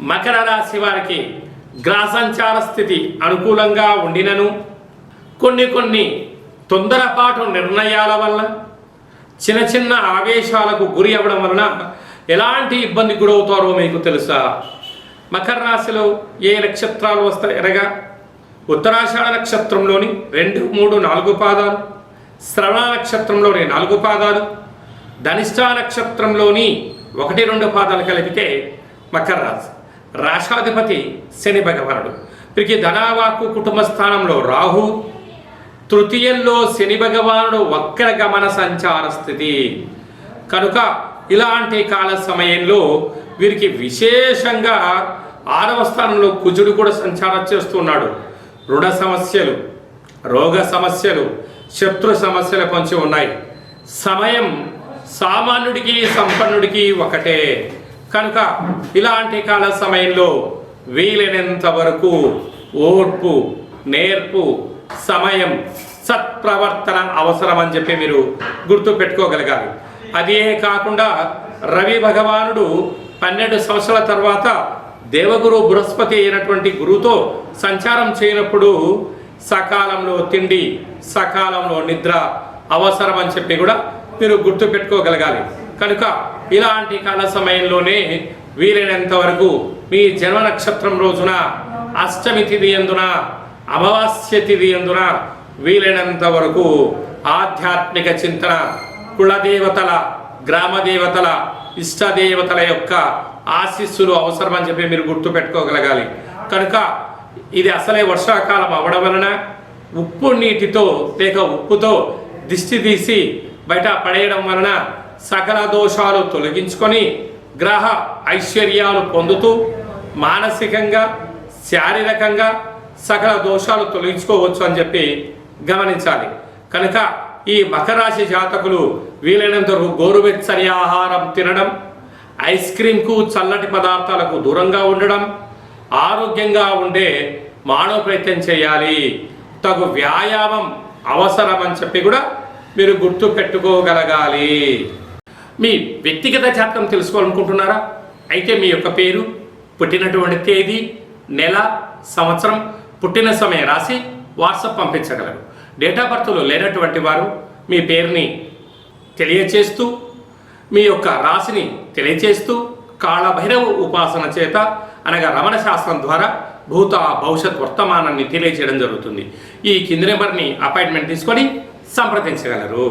మకర రాశి వారికి గ్రహ సంచార స్థితి అనుకూలంగా ఉండినను కొన్ని తొందరపాటు నిర్ణయాల వల్ల చిన్న ఆవేశాలకు గురి అవ్వడం వలన ఎలాంటి ఇబ్బంది గురవుతారో మీకు తెలుసా? మకర రాశిలో ఏ నక్షత్రాలు వస్తాయి అనగా ఉత్తరాషాఢ నక్షత్రంలోని 2, 3, 4 పాదాలు, శ్రవణ నక్షత్రంలోని 4 పాదాలు, ధనిష్ఠా నక్షత్రంలోని 1, 2 పాదాలు కలిపితే మకర రాశి. రాశాధిపతి శని భగవానుడు. వీరికి ధనవాక్కు కుటుంబ స్థానంలో రాహు, తృతీయంలో శని భగవానుడు వక్ర గమన సంచార స్థితి కనుక ఇలాంటి కాల సమయంలో వీరికి విశేషంగా 6వ స్థానంలో కుజుడు కూడా సంచారం చేస్తున్నాడు. రుణ సమస్యలు, రోగ సమస్యలు, శత్రు సమస్యలు కొంచెం ఉన్నాయి. సమయం సామాన్యుడికి సంపన్నుడికి ఒకటే కనుక ఇలాంటి కాల సమయంలో వీలైనంత వరకు ఓర్పు, నేర్పు, సమయం, సత్ప్రవర్తన అవసరం అని చెప్పి మీరు గుర్తు పెట్టుకోగలగాలి. అదే కాకుండా రవి భగవానుడు 12 సంవత్సరాల తర్వాత దేవగురు బృహస్పతి అయినటువంటి గురువుతో సంచారం చేయనప్పుడు సకాలంలో తిండి, సకాలంలో నిద్ర అవసరం అని చెప్పి కూడా మీరు గుర్తు పెట్టుకోగలగాలి. కనుక ఇలాంటి కాల సమయంలోనే వీలైనంత వరకు మీ జన్మ నక్షత్రం రోజున అష్టమి తిథి యందున, అమావాస్య తిథి యందున వీలైనంత వరకు ఆధ్యాత్మిక చింతన, కులదేవతల, గ్రామదేవతల, ఇష్టదేవతల యొక్క ఆశీస్సులు అవసరం అని చెప్పి మీరు గుర్తు పెట్టుకోగలగాలి. కనుక ఇది అసలే వర్షాకాలం అవడం వలన ఉప్పు నీటితో లేక ఉప్పుతో దిష్టి తీసి బయట పడేయడం వలన సకల దోషాలు తొలగించుకొని గ్రహ ఐశ్వర్యాలు పొందుతూ మానసికంగా, శారీరకంగా సకల దోషాలు తొలగించుకోవచ్చు అని చెప్పి గమనించాలి. కనుక ఈ మకర రాశి జాతకులు వీలైనంత వరకు గోరువెచ్చని ఆహారం తినడం, ఐస్ క్రీమ్కు, చల్లటి పదార్థాలకు దూరంగా ఉండడం, ఆరోగ్యంగా ఉండే మానవ ప్రయత్నం చేయాలి. తగు వ్యాయామం అవసరం అని చెప్పి కూడా మీరు గుర్తు పెట్టుకోగలగాలి. మీ వ్యక్తిగత జాతకం తెలుసుకోవాలనుకుంటున్నారా? అయితే మీ యొక్క పేరు, పుట్టినటువంటి తేదీ, నెల, సంవత్సరం, పుట్టిన సమయం రాసి వాట్సాప్ పంపించగలరు. డేట్ ఆఫ్ బర్త్లో లేనటువంటి వారు మీ పేరుని తెలియచేస్తూ, మీ యొక్క రాశిని తెలియచేస్తూ కాళభైరవ ఉపాసన చేత అనగా రమణ శాస్త్రం ద్వారా భూత, భవిష్యత్, వర్తమానాన్ని తెలియచేయడం జరుగుతుంది. ఈ కింది నెంబర్ని అపాయింట్మెంట్ తీసుకొని సంప్రదించగలరు.